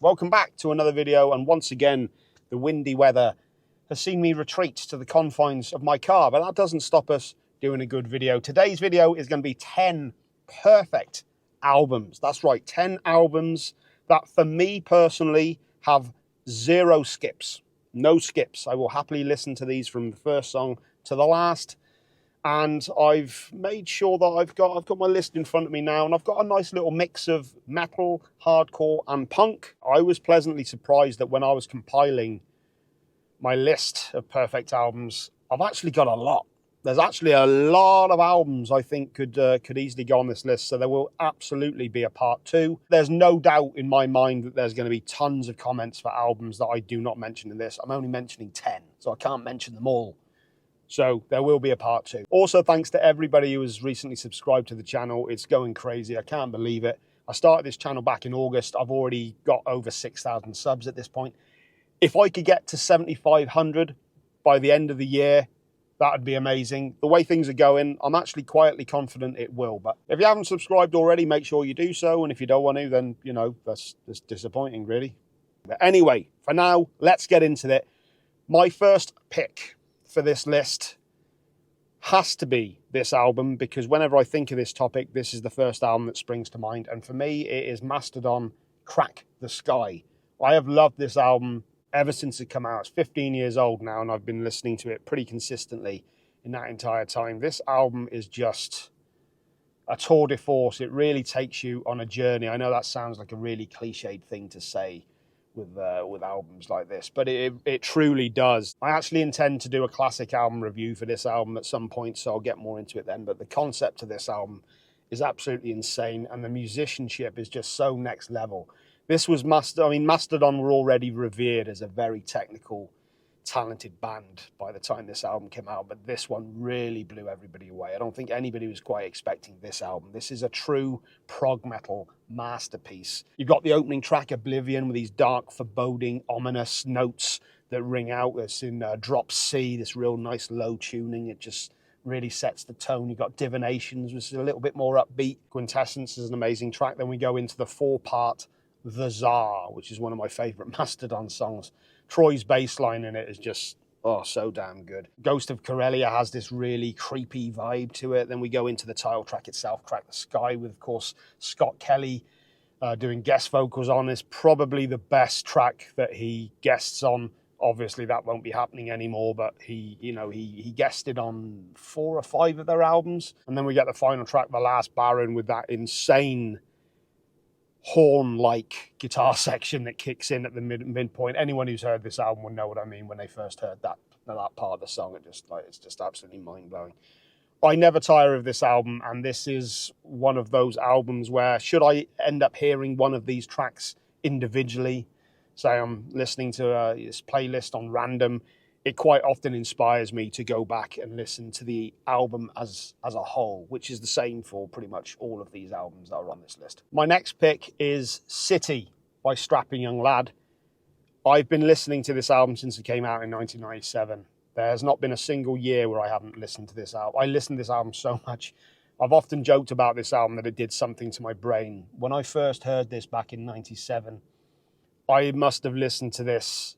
Welcome back to another video, and once again the windy weather has seen me retreat to the confines of my car, but that doesn't stop us doing a good video. Today's video is going to be 10 perfect albums. That's right, 10 albums that for me personally have zero skips. No skips. I will happily listen to these from the first song to the last. And I've made sure that I've got my list in front of me now, and I've got a nice little mix of metal, hardcore, and punk. I was pleasantly surprised that when I was compiling my list of perfect albums, I've actually got a lot. There's actually a lot of albums I think could easily go on this list, so there will absolutely be a part 2. There's no doubt in my mind that there's going to be tons of comments for albums that I do not mention in this. I'm only mentioning 10, so I can't mention them all. So there will be a part 2. Also, thanks to everybody who has recently subscribed to the channel. It's going crazy. I can't believe it. I started this channel back in August. I've already got over 6,000 subs at this point. If I could get to 7,500 by the end of the year, that would be amazing. The way things are going, I'm actually quietly confident it will. But if you haven't subscribed already, make sure you do so. And if you don't want to, then, you know, that's disappointing, really. But anyway, for now, let's get into it. My first pick for this list has to be this album, because whenever I think of this topic, this is the first album that springs to mind. And for me, it is Mastodon, Crack the Skye. I have loved this album ever since it came out. It's 15 years old now, and I've been listening to it pretty consistently in that entire time. This album is just a tour de force. It really takes you on a journey. I know that sounds like a really cliched thing to say with albums like this, but it truly does. I actually intend to do a classic album review for this album at some point, so I'll get more into it then. But the concept of this album is absolutely insane, and the musicianship is just so next level. This was Mastodon were already revered as a very technical, talented band by the time this album came out, but this one really blew everybody away. I don't think anybody was quite expecting this album. This is a true prog metal masterpiece. You've got the opening track, Oblivion, with these dark, foreboding, ominous notes that ring out. It's in drop C, this real nice low tuning. It just really sets the tone. You've got Divinations, which is a little bit more upbeat. Quintessence is an amazing track. Then we go into the 4-part The Tsar, which is one of my favorite Mastodon songs. Troy's bass line in it is just, oh, so damn good. Ghost of Corellia has this really creepy vibe to it. Then we go into the title track itself, Crack the Skye, with, of course, Scott Kelly doing guest vocals on. Is probably the best track that he guests on. Obviously, that won't be happening anymore, but he guested on 4 or 5 of their albums. And then we get the final track, The Last Baron, with that insane horn-like guitar section that kicks in at the midpoint. Anyone who's heard this album will know what I mean when they first heard that part of the song. It's just absolutely mind-blowing. I never tire of this album, and this is one of those albums where, should I end up hearing one of these tracks individually, say I'm listening to this playlist on random, it quite often inspires me to go back and listen to the album as a whole, which is the same for pretty much all of these albums that are on this list. My next pick is City by Strapping Young Lad. I've been listening to this album since it came out in 1997. There has not been a single year where I haven't listened to this album. I listened to this album so much. I've often joked about this album that it did something to my brain. When I first heard this back in 97, I must have listened to this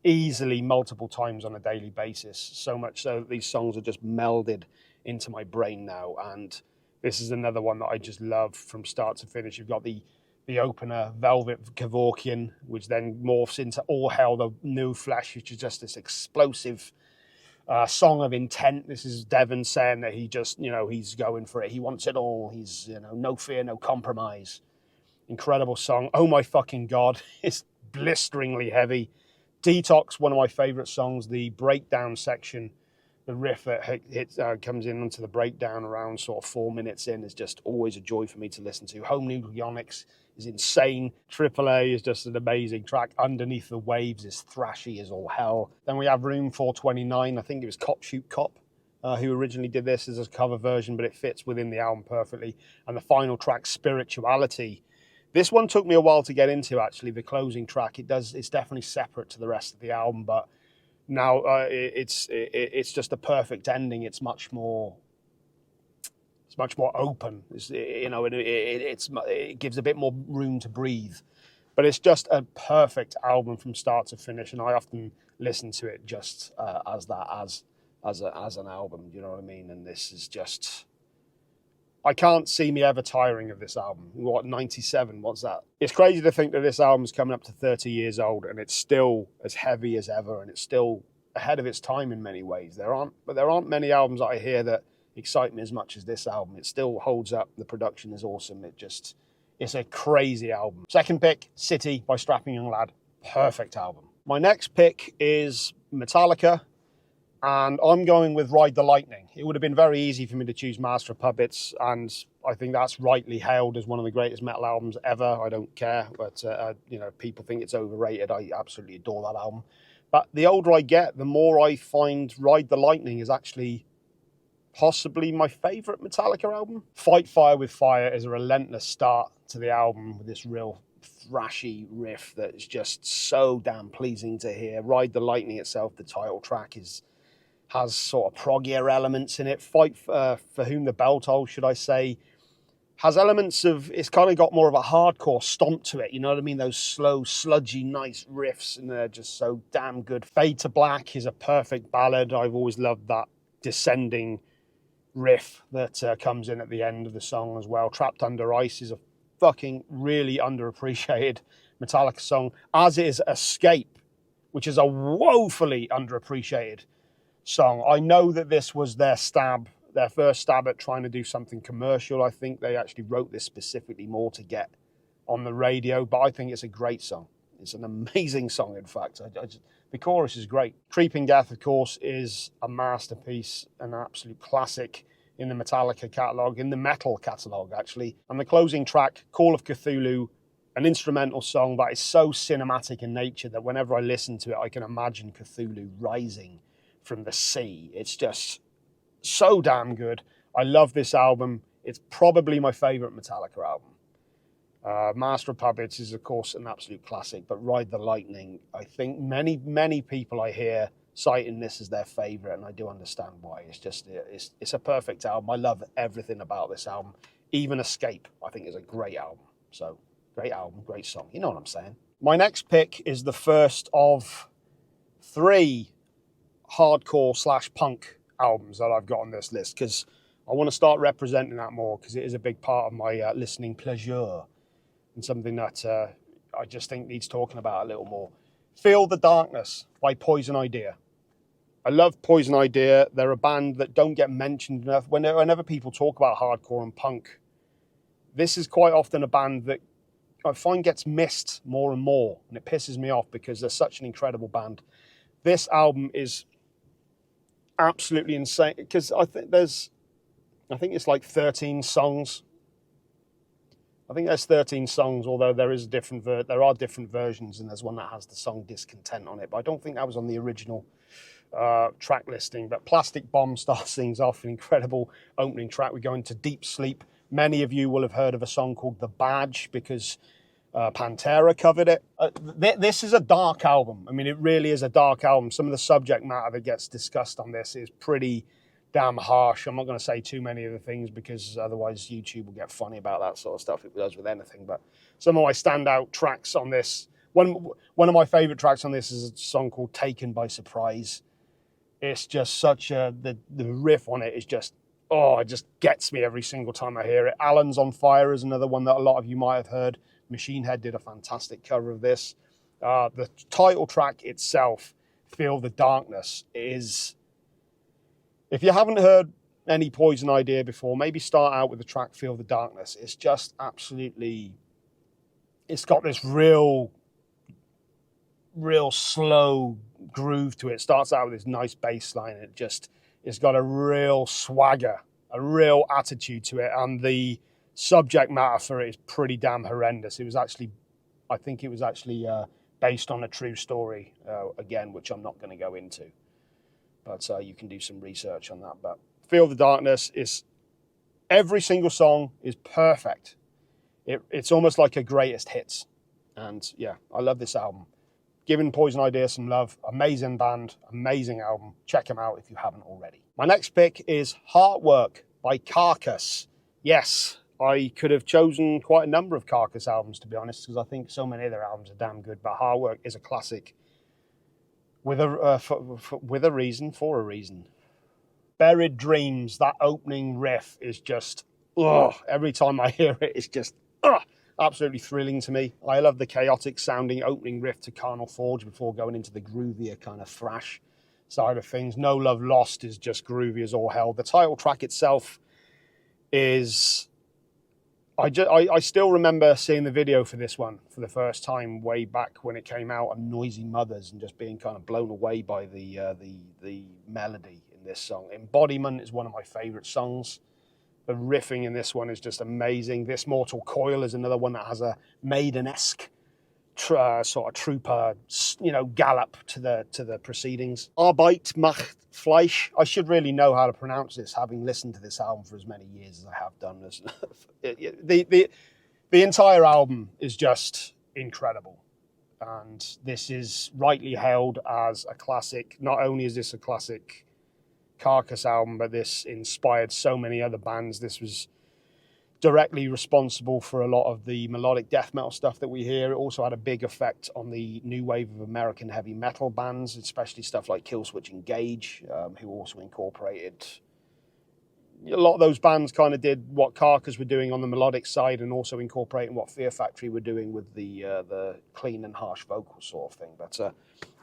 easily multiple times on a daily basis, so much so that these songs are just melded into my brain now. And this is another one that I just love from start to finish. You've got the opener, Velvet Kevorkian, which then morphs into All Hell the New Flesh, which is just this explosive song of intent. This is Devon saying that he just, he's going for it. He wants it all. He's, no fear, no compromise. Incredible song. Oh My Fucking God. It's blisteringly heavy. Detox, one of my favorite songs. The breakdown section, the riff that comes in onto the breakdown around sort of 4 minutes in, is just always a joy for me to listen to. Home Nucleonics is insane. AAA is just an amazing track. Underneath the Waves is thrashy as all hell. Then we have Room 429. I think it was Cop Shoot Cop who originally did this as a cover version, but it fits within the album perfectly. And the final track, Spirituality. This one took me a while to get into, actually, the closing track. It's definitely separate to the rest of the album, but now it's just a perfect ending. It's much more open. It gives a bit more room to breathe But it's just a perfect album from start to finish, and I often listen to it just as an album. You know what I mean? And this is just, I can't see me ever tiring of this album. What, 97? What's that? It's crazy to think that this album's coming up to 30 years old, and it's still as heavy as ever, and it's still ahead of its time in many ways. There aren't many albums that I hear that excite me as much as this album. It still holds up. The production is awesome. It's a crazy album. Second pick, City by Strapping Young Lad. Perfect album. My next pick is Metallica, and I'm going with Ride the Lightning. It would have been very easy for me to choose Master of Puppets, and I think that's rightly hailed as one of the greatest metal albums ever. I don't care, but people think it's overrated. I absolutely adore that album. But the older I get, the more I find Ride the Lightning is actually possibly my favourite Metallica album. Fight Fire with Fire is a relentless start to the album with this real thrashy riff that is just so damn pleasing to hear. Ride the Lightning itself, the title track, has sort of proggier elements in it. Fight for Whom the Bell Tolls, should I say, has elements of, it's kind of got more of a hardcore stomp to it, you know what I mean? Those slow, sludgy, nice riffs, and they're just so damn good. Fade to Black is a perfect ballad. I've always loved that descending riff that comes in at the end of the song as well. Trapped Under Ice is a fucking really underappreciated Metallica song, as is Escape, which is a woefully underappreciated song. I know that this was their first stab at trying to do something commercial. I think they actually wrote this specifically more to get on the radio, but I think it's a great song. It's an amazing song, in fact. The chorus is great. Creeping Death, of course, is a masterpiece, an absolute classic in the Metallica catalogue, in the metal catalogue, actually. And the closing track, Call of Cthulhu, an instrumental song that is so cinematic in nature that whenever I listen to it, I can imagine Cthulhu rising from the sea. It's just so damn good. I love this album. It's probably my favourite Metallica album. Master of Puppets is, of course, an absolute classic, but Ride the Lightning, I think many people I hear citing this as their favourite, and I do understand why. It's a perfect album. I love everything about this album. Even Escape, I think, is a great album. So, great album, great song. You know what I'm saying. My next pick is the first of 3 hardcore/punk albums that I've got on this list, because I want to start representing that more, because it is a big part of my listening pleasure, and something that I just think needs talking about a little more. Feel the Darkness by Poison Idea. I love Poison Idea. They're a band that don't get mentioned enough. Whenever people talk about hardcore and punk, this is quite often a band that I find gets missed more and more, and it pisses me off because they're such an incredible band. This album is absolutely insane, because I think it's like 13 songs. I think there's 13 songs, although there are different versions, and there's one that has the song Discontent on it, but I don't think that was on the original track listing. But Plastic Bomb starts things off, an incredible opening track. We go into Deep Sleep. Many of you will have heard of a song called The Badge, because Pantera covered it. This is a dark album. I mean, it really is a dark album. Some of the subject matter that gets discussed on this is pretty damn harsh. I'm not going to say too many of the things, because otherwise YouTube will get funny about that sort of stuff. It does with anything. But some of my standout tracks on this, one of my favourite tracks on this is a song called Taken by Surprise. It's just the riff on it is just, it just gets me every single time I hear it. Alan's on Fire is another one that a lot of you might have heard. Machine Head did a fantastic cover of this. The title track itself, Feel the Darkness, is, if you haven't heard any Poison Idea before, maybe start out with the track Feel the Darkness. It's just absolutely, it's got this real slow groove to it. It starts out with this nice bass line, and it's got a real swagger, a real attitude to it, and the subject matter for it is pretty damn horrendous. I think it was actually based on a true story, again, which I'm not going to go into. But you can do some research on that. But Feel the Darkness is, every single song is perfect. It's almost like a greatest hits. And yeah, I love this album. Giving Poison Idea some love. Amazing band, amazing album. Check them out if you haven't already. My next pick is Heartwork by Carcass. Yes, I could have chosen quite a number of Carcass albums, to be honest, because I think so many of their albums are damn good. But Heartwork is a classic with a reason, for a reason. Buried Dreams, that opening riff is just, every time I hear it, it's just, absolutely thrilling to me. I love the chaotic sounding opening riff to Carnal Forge before going into the groovier kind of thrash side of things. No Love Lost is just groovy as all hell. The title track itself is... I still remember seeing the video for this one for the first time way back when it came out on Noisy Mothers and just being kind of blown away by the melody in this song. Embodiment is one of my favourite songs. The riffing in this one is just amazing. This Mortal Coil is another one that has a Maiden-esque sort of trooper, gallop to the proceedings. Arbeit macht Fleisch. I should really know how to pronounce this, having listened to this album for as many years as I have done. The entire album is just incredible, and this is rightly hailed as a classic. Not only is this a classic Carcass album, but this inspired so many other bands. This was directly responsible for a lot of the melodic death metal stuff that we hear. It also had a big effect on the new wave of American heavy metal bands, especially stuff like Killswitch Engage, who also incorporated... A lot of those bands kind of did what Carcass were doing on the melodic side and also incorporating what Fear Factory were doing with the clean and harsh vocal sort of thing. But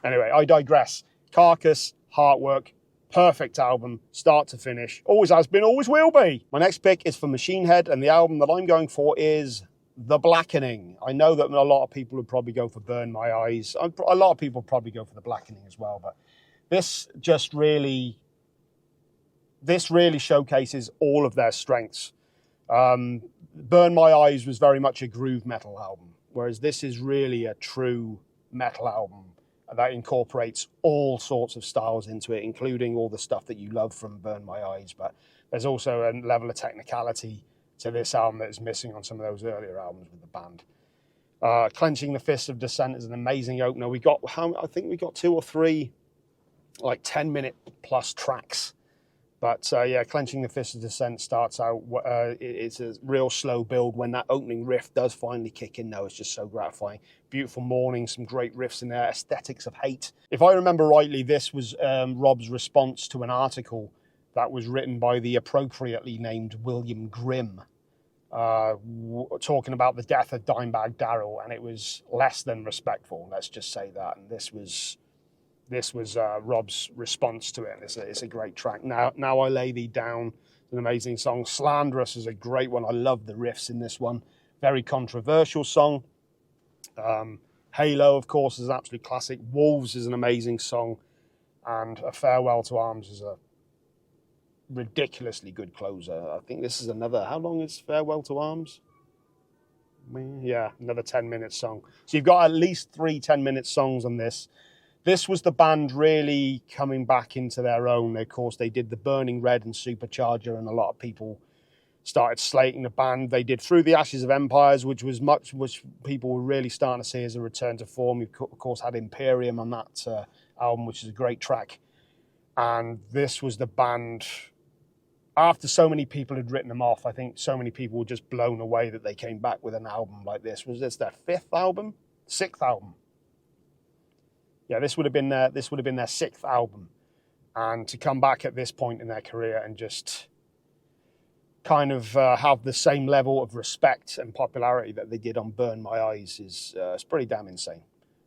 anyway, I digress. Carcass, Heartwork, perfect album, start to finish. Always has been, always will be. My next pick is for Machine Head, and the album that I'm going for is The Blackening. I know that a lot of people would probably go for Burn My Eyes. A lot of people probably go for The Blackening as well, but this really showcases all of their strengths. Burn My Eyes was very much a groove metal album, whereas this is really a true metal album that incorporates all sorts of styles into it, including all the stuff that you love from Burn My Eyes. But there's also a level of technicality to this album that is missing on some of those earlier albums with the band. Clenching the Fists of Dissent is an amazing opener. I think we got 2 or 3 like 10-minute plus tracks. But Clenching the Fist of Dissent starts out, it's a real slow build. When that opening riff does finally kick in, though, it's just so gratifying. Beautiful Morning, some great riffs in there. Aesthetics of Hate. If I remember rightly, this was Rob's response to an article that was written by the appropriately named William Grimm, talking about the death of Dimebag Darrell, and it was less than respectful, let's just say that. And this was Rob's response to it. It's a great track. Now I Lay Thee Down, an amazing song. Slanderous is a great one. I love the riffs in this one. Very controversial song. Halo, of course, is an absolute classic. Wolves is an amazing song. And A Farewell to Arms is a ridiculously good closer. I think this is another... How long is Farewell to Arms? Yeah, another 10-minute song. So you've got at least 3 10-minute songs on this. This was the band really coming back into their own. Of course, they did the Burning Red and Supercharger, and a lot of people started slating the band. They did Through the Ashes of Empires, which people were really starting to see as a return to form. You, of course, had Imperium on that album, which is a great track. And this was the band... After so many people had written them off, I think so many people were just blown away that they came back with an album like this. Was this their 5th album? 6th album? Yeah, this would have been their 6th album, and to come back at this point in their career and just kind of have the same level of respect and popularity that they did on Burn My Eyes is it's pretty damn insane.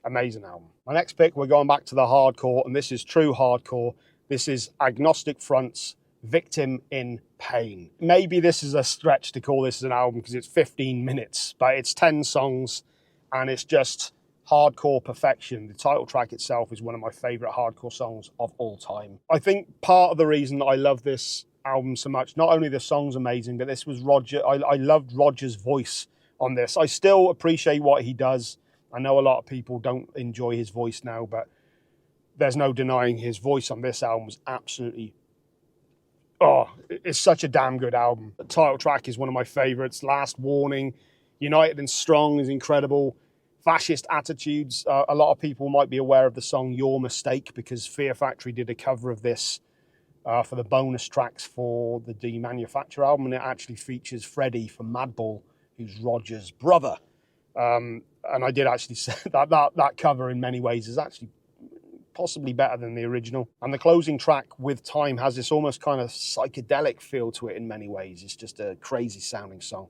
Amazing album. My next pick, we're going back to the hardcore, and this is true hardcore. This is Agnostic Front's Victim in Pain. Maybe this is a stretch to call this an album because it's 15 minutes, but it's 10 songs, and it's just hardcore perfection. The title track itself is one of my favourite hardcore songs of all time. I think part of the reason I love this album so much, not only the song's amazing, but this was Roger. I loved Roger's voice on this. I still appreciate what he does. I know a lot of people don't enjoy his voice now, but there's no denying his voice on this album was absolutely... it's such a damn good album. The title track is one of my favourites. Last Warning, United and Strong is incredible. Fascist Attitudes. A lot of people might be aware of the song Your Mistake because Fear Factory did a cover of this for the bonus tracks for the Demanufacture album, and it actually features Freddie from Madball, who's Roger's brother. And I did actually say that cover in many ways is actually possibly better than the original. And the closing track, With Time, has this almost kind of psychedelic feel to it in many ways. It's just a crazy sounding song.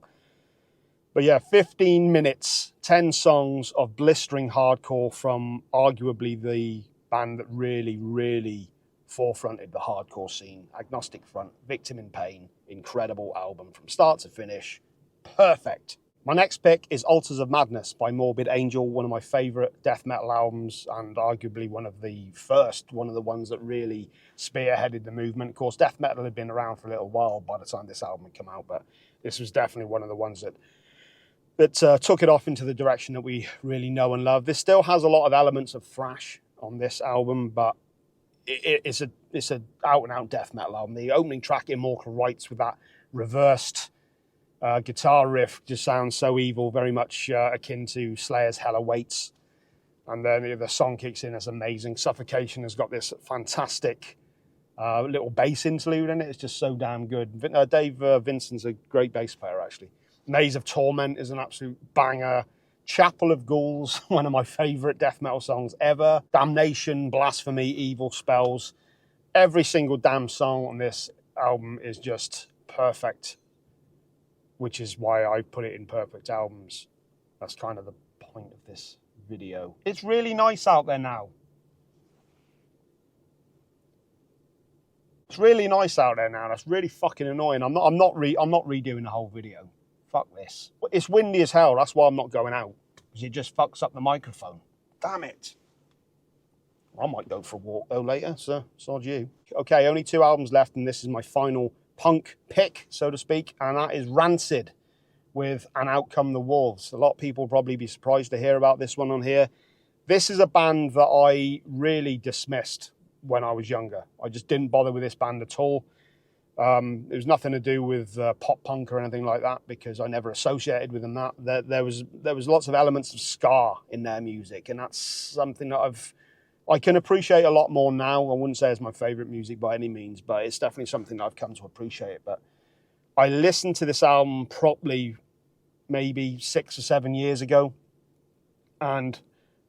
But yeah, 15 minutes, 10 songs of blistering hardcore from arguably the band that really, really forefronted the hardcore scene. Agnostic Front, Victim in Pain, incredible album from start to finish. Perfect. My next pick is Altars of Madness by Morbid Angel, one of my favourite death metal albums and arguably one of the ones that really spearheaded the movement. Of course, death metal had been around for a little while by the time this album had come out, but this was definitely one of the ones that took it off into the direction that we really know and love. This still has a lot of elements of thrash on this album, but it's a out-and-out death metal album. The opening track, Immortal Rites, with that reversed guitar riff just sounds so evil, very much akin to Slayer's Hell Awaits. And then the song kicks in, it's amazing. Suffocation has got this fantastic little bass interlude in it. It's just so damn good. Dave Vincent's a great bass player, actually. Maze of Torment is an absolute banger. Chapel of Ghouls, one of my favourite death metal songs ever. Damnation, Blasphemy, Evil Spells. Every single damn song on this album is just perfect, which is why I put it in perfect albums. That's kind of the point of this video. It's really nice out there now. It's really nice out there now. That's really fucking annoying. I'm not redoing the whole video. Fuck this. It's windy as hell. That's why I'm not going out, because it just fucks up the microphone. Damn it. I might go for a walk though later, so sod you. Okay, only 2 albums left, and this is my final punk pick, so to speak, and that is Rancid with And Out Come the Wolves. A lot of people will probably be surprised to hear about this one on here. This is a band that I really dismissed when I was younger. I just didn't bother with this band at all. It was nothing to do with pop punk or anything like that, because I never associated with them that. There was lots of elements of ska in their music, and that's something that I can appreciate a lot more now. I wouldn't say it's my favourite music by any means, but it's definitely something that I've come to appreciate. But I listened to this album properly maybe 6 or 7 years ago, and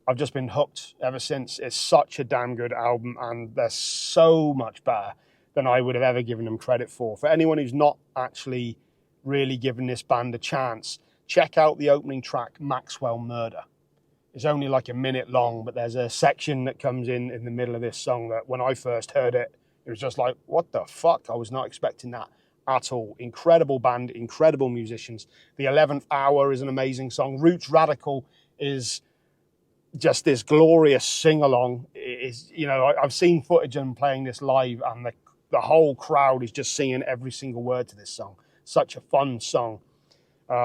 I've just been hooked ever since. It's such a damn good album, and they're so much better than I would have ever given them credit for. For anyone who's not actually really given this band a chance, check out the opening track, Maxwell Murder. It's only like a minute long, but there's a section that comes in the middle of this song that when I first heard it, it was just like, what the fuck? I was not expecting that at all. Incredible band, incredible musicians. The 11th Hour is an amazing song. Roots Radical is just this glorious sing-along. I've seen footage of them playing this live, and the whole crowd is just singing every single word to this song. Such a fun song.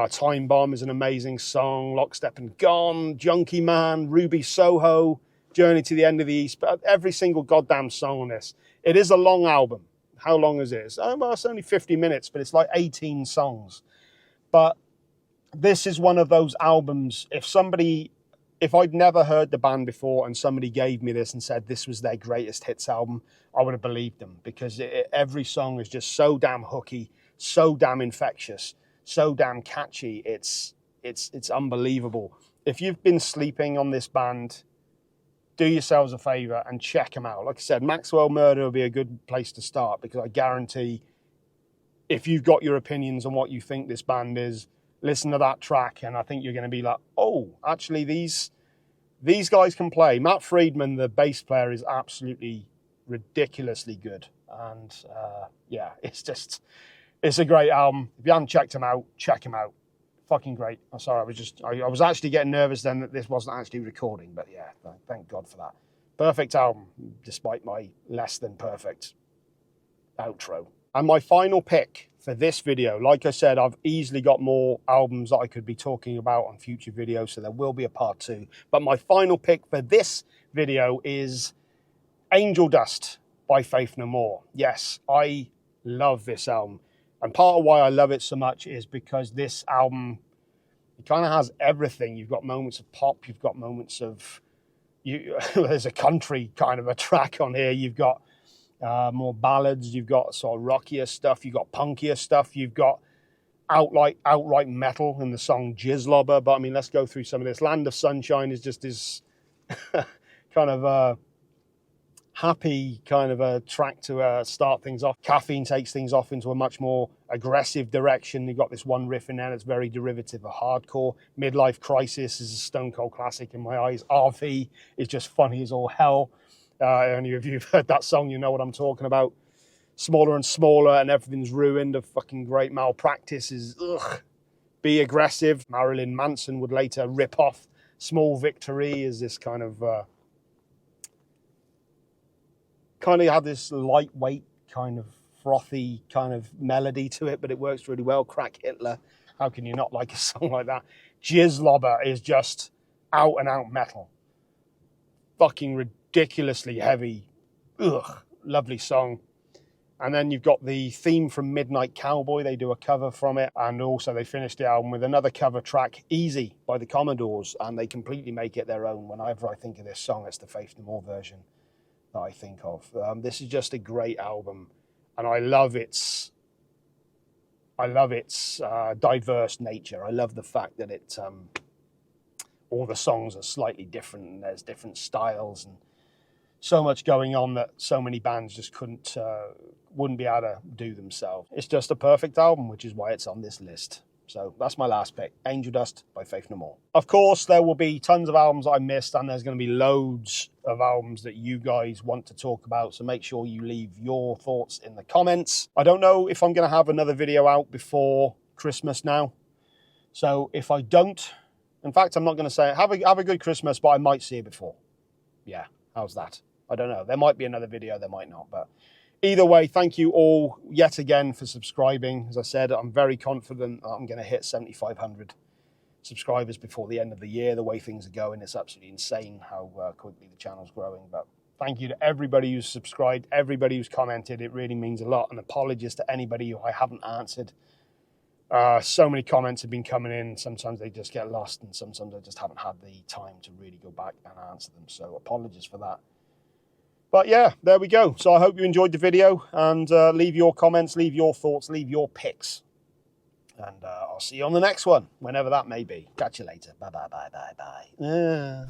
Time Bomb is an amazing song. Lockstep and Gone, Junkie Man, Ruby Soho, Journey to the End of the East. But every single goddamn song on this. It is a long album. How long is it? It's only 50 minutes, but it's like 18 songs. But this is one of those albums, if I'd never heard the band before and somebody gave me this and said this was their greatest hits album, I would have believed them, because every song is just so damn hooky, so damn infectious, so damn catchy. It's unbelievable. If you've been sleeping on this band, do yourselves a favour and check them out. Like I said, Maxwell Murder will be a good place to start, because I guarantee if you've got your opinions on what you think this band is, listen to that track and I think you're going to be like, oh, actually these guys can play. Matt Friedman, the bass player, is absolutely ridiculously good. And it's a great album. If you haven't checked him out, check him out. Fucking great. I'm sorry, I was actually getting nervous then that this wasn't actually recording, but yeah, thank God for that. Perfect album, despite my less than perfect outro. And my final pick for this video, like I said, I've easily got more albums that I could be talking about on future videos, so there will be a part 2. But my final pick for this video is Angel Dust by Faith No More. Yes, I love this album. And part of why I love it so much is because this album, it kind of has everything. You've got moments of pop, you've got moments of, there's a country kind of a track on here. You've got more ballads. You've got sort of rockier stuff. You've got punkier stuff. You've got outright metal in the song Jizzlobber. But I mean, let's go through some of this. Land of Sunshine is just this kind of happy kind of a track to start things off. Caffeine takes things off into a much more aggressive direction. You've got this one riff in there that's very derivative of hardcore. Midlife Crisis is a stone cold classic in my eyes. RV is just funny as all hell. Any of you have heard that song, you know what I'm talking about. Smaller and Smaller and Everything's Ruined, a fucking great Malpractice is ugh. Be Aggressive. Marilyn Manson would later rip off Small Victory as this kind of had this lightweight kind of frothy kind of melody to it, but it works really well. Crack Hitler, how can you not like a song like that? Jizzlobber is just out and out metal. Fucking ridiculously heavy. Ugh, lovely song. And then you've got the theme from Midnight Cowboy. They do a cover from it. And also they finished the album with another cover track, Easy, by the Commodores. And they completely make it their own. Whenever I think of this song, it's the Faith No More version that I think of. This is just a great album. And I love its diverse nature. I love the fact that it all the songs are slightly different and there's different styles and so much going on that so many bands just wouldn't be able to do themselves. It's just a perfect album, which is why it's on this list. So that's my last pick, Angel Dust by Faith No More. Of course, there will be tons of albums I missed, and there's going to be loads of albums that you guys want to talk about, so make sure you leave your thoughts in the comments. I don't know if I'm going to have another video out before Christmas now. So if I don't, in fact, I'm not going to say have a good Christmas, but I might see it before. Yeah, how's that? I don't know. There might be another video, there might not, but either way, thank you all yet again for subscribing. As I said, I'm very confident that I'm going to hit 7,500 subscribers before the end of the year. The way things are going, it's absolutely insane how quickly the channel's growing. But thank you to everybody who's subscribed, everybody who's commented. It really means a lot. And apologies to anybody who I haven't answered. So many comments have been coming in. Sometimes they just get lost, and sometimes I just haven't had the time to really go back and answer them. So apologies for that. But yeah, there we go. So I hope you enjoyed the video, and leave your comments, leave your thoughts, leave your picks. And I'll see you on the next one, whenever that may be. Catch you later. Bye, bye, bye, bye, bye.